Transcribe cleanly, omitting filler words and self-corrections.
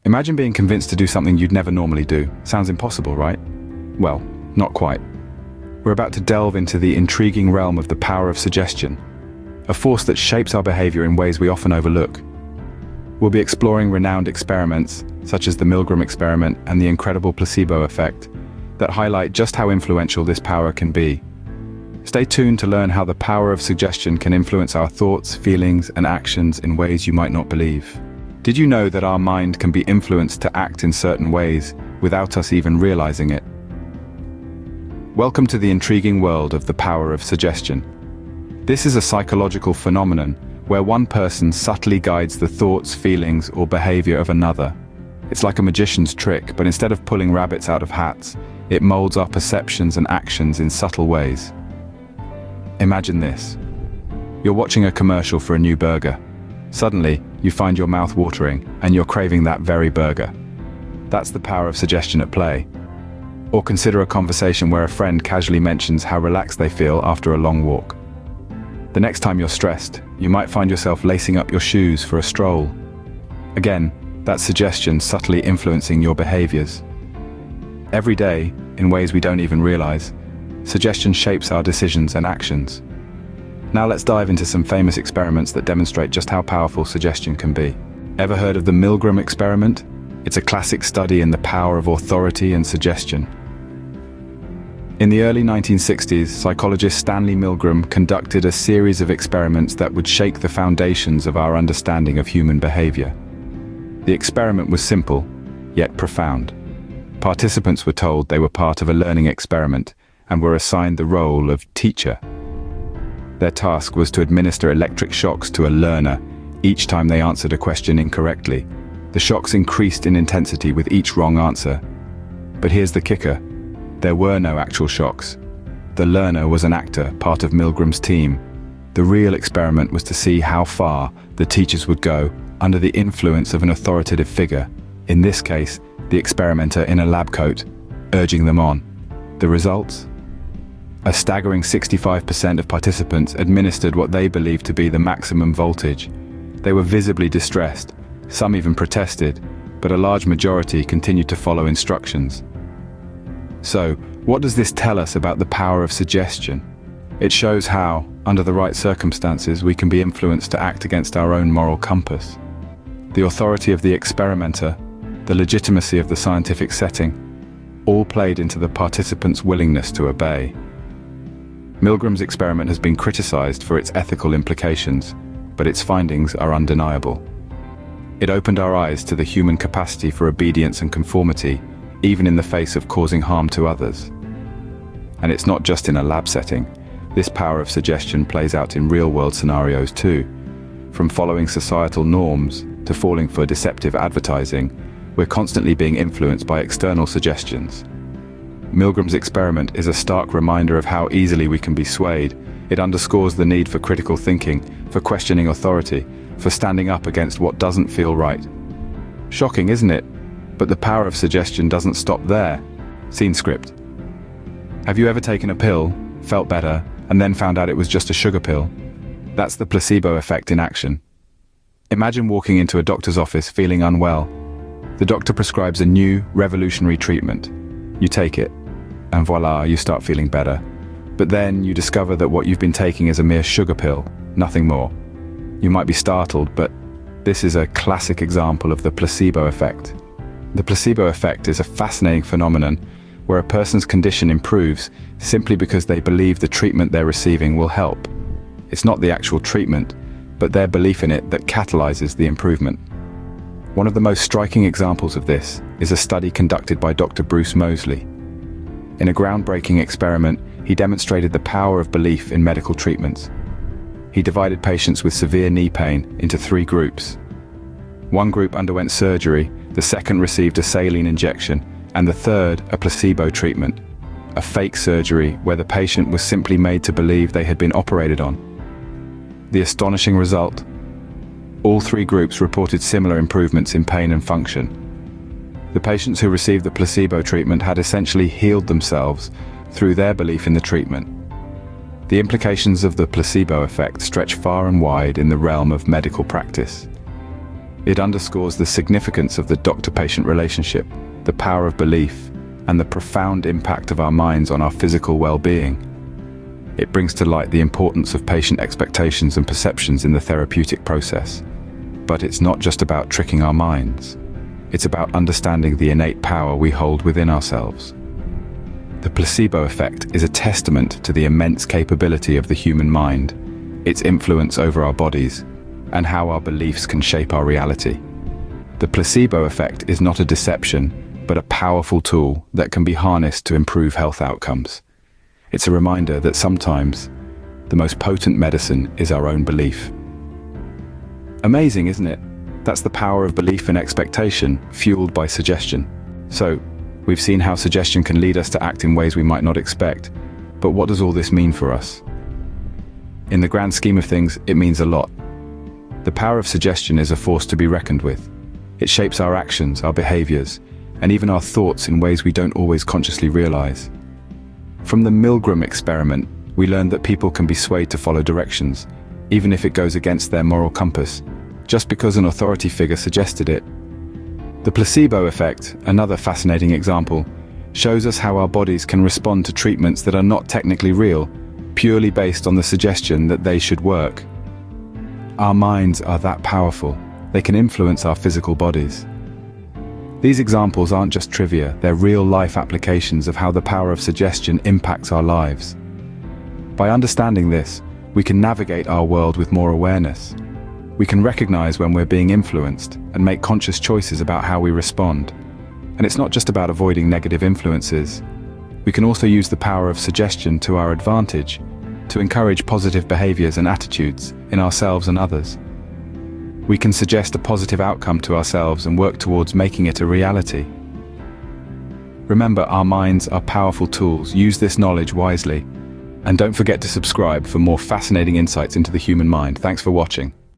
Imagine being convinced to do something you'd never normally do. Sounds impossible, right? Well, not quite. We're about to delve into the intriguing realm of the power of suggestion, a force that shapes our behavior in ways we often overlook. We'll be exploring renowned experiments, such as the Milgram experiment and the incredible placebo effect, that highlight just how influential this power can be. Stay tuned to learn how the power of suggestion can influence our thoughts, feelings, and actions in ways you might not believe. Did you know that our mind can be influenced to act in certain ways without us even realizing it? Welcome to the intriguing world of the power of suggestion. This is a psychological phenomenon where one person subtly guides the thoughts, feelings, or behavior of another. It's like a magician's trick, but instead of pulling rabbits out of hats, it molds our perceptions and actions in subtle ways. Imagine this. You're watching a commercial for a new burger. Suddenly, you find your mouth watering, and you're craving that very burger. That's the power of suggestion at play. Or consider a conversation where a friend casually mentions how relaxed they feel after a long walk. The next time you're stressed, you might find yourself lacing up your shoes for a stroll. Again, that's suggestion subtly influencing your behaviors. Every day, in ways we don't even realize, suggestion shapes our decisions and actions. Now let's dive into some famous experiments that demonstrate just how powerful suggestion can be. Ever heard of the Milgram experiment? It's a classic study in the power of authority and suggestion. In the early 1960s, psychologist Stanley Milgram conducted a series of experiments that would shake the foundations of our understanding of human behavior. The experiment was simple, yet profound. Participants were told they were part of a learning experiment and were assigned the role of teacher. Their task was to administer electric shocks to a learner each time they answered a question incorrectly. The shocks increased in intensity with each wrong answer. But here's the kicker. There were no actual shocks. The learner was an actor, part of Milgram's team. The real experiment was to see how far the teachers would go under the influence of an authoritative figure, in this case, the experimenter in a lab coat, urging them on. The results? A staggering 65% of participants administered what they believed to be the maximum voltage. They were visibly distressed, some even protested, but a large majority continued to follow instructions. So, what does this tell us about the power of suggestion? It shows how, under the right circumstances, we can be influenced to act against our own moral compass. The authority of the experimenter, the legitimacy of the scientific setting, all played into the participants' willingness to obey. Milgram's experiment has been criticized for its ethical implications, but its findings are undeniable. It opened our eyes to the human capacity for obedience and conformity, even in the face of causing harm to others. And it's not just in a lab setting. This power of suggestion plays out in real-world scenarios too. From following societal norms to falling for deceptive advertising, we're constantly being influenced by external suggestions. Milgram's experiment is a stark reminder of how easily we can be swayed. It underscores the need for critical thinking, for questioning authority, for standing up against what doesn't feel right. Shocking, isn't it? But the power of suggestion doesn't stop there. Scene script. Have you ever taken a pill, felt better, and then found out it was just a sugar pill? That's the placebo effect in action. Imagine walking into a doctor's office feeling unwell. The doctor prescribes a new, revolutionary treatment. You take it, and voila, you start feeling better. But then you discover that what you've been taking is a mere sugar pill, nothing more. You might be startled, but this is a classic example of the placebo effect. The placebo effect is a fascinating phenomenon where a person's condition improves simply because they believe the treatment they're receiving will help. It's not the actual treatment, but their belief in it that catalyzes the improvement. One of the most striking examples of this is a study conducted by Dr. Bruce Moseley. In a groundbreaking experiment, he demonstrated the power of belief in medical treatments. He divided patients with severe knee pain into 3 groups. One group underwent surgery, the second received a saline injection, and the third a placebo treatment, a fake surgery where the patient was simply made to believe they had been operated on. The astonishing result? All 3 groups reported similar improvements in pain and function. The patients who received the placebo treatment had essentially healed themselves through their belief in the treatment. The implications of the placebo effect stretch far and wide in the realm of medical practice. It underscores the significance of the doctor-patient relationship, the power of belief, and the profound impact of our minds on our physical well-being. It brings to light the importance of patient expectations and perceptions in the therapeutic process. But it's not just about tricking our minds. It's about understanding the innate power we hold within ourselves. The placebo effect is a testament to the immense capability of the human mind, its influence over our bodies, and how our beliefs can shape our reality. The placebo effect is not a deception, but a powerful tool that can be harnessed to improve health outcomes. It's a reminder that sometimes the most potent medicine is our own belief. Amazing, isn't it? That's the power of belief and expectation, fueled by suggestion. So, we've seen how suggestion can lead us to act in ways we might not expect. But what does all this mean for us? In the grand scheme of things, it means a lot. The power of suggestion is a force to be reckoned with. It shapes our actions, our behaviors, and even our thoughts in ways we don't always consciously realize. From the Milgram experiment, we learned that people can be swayed to follow directions, even if it goes against their moral compass, just because an authority figure suggested it. The placebo effect, another fascinating example, shows us how our bodies can respond to treatments that are not technically real, purely based on the suggestion that they should work. Our minds are that powerful. They can influence our physical bodies. These examples aren't just trivia, they're real-life applications of how the power of suggestion impacts our lives. By understanding this, we can navigate our world with more awareness. We can recognize when we're being influenced and make conscious choices about how we respond. And it's not just about avoiding negative influences. We can also use the power of suggestion to our advantage, to encourage positive behaviors and attitudes in ourselves and others. We can suggest a positive outcome to ourselves and work towards making it a reality. Remember, our minds are powerful tools. Use this knowledge wisely. And don't forget to subscribe for more fascinating insights into the human mind. Thanks for watching.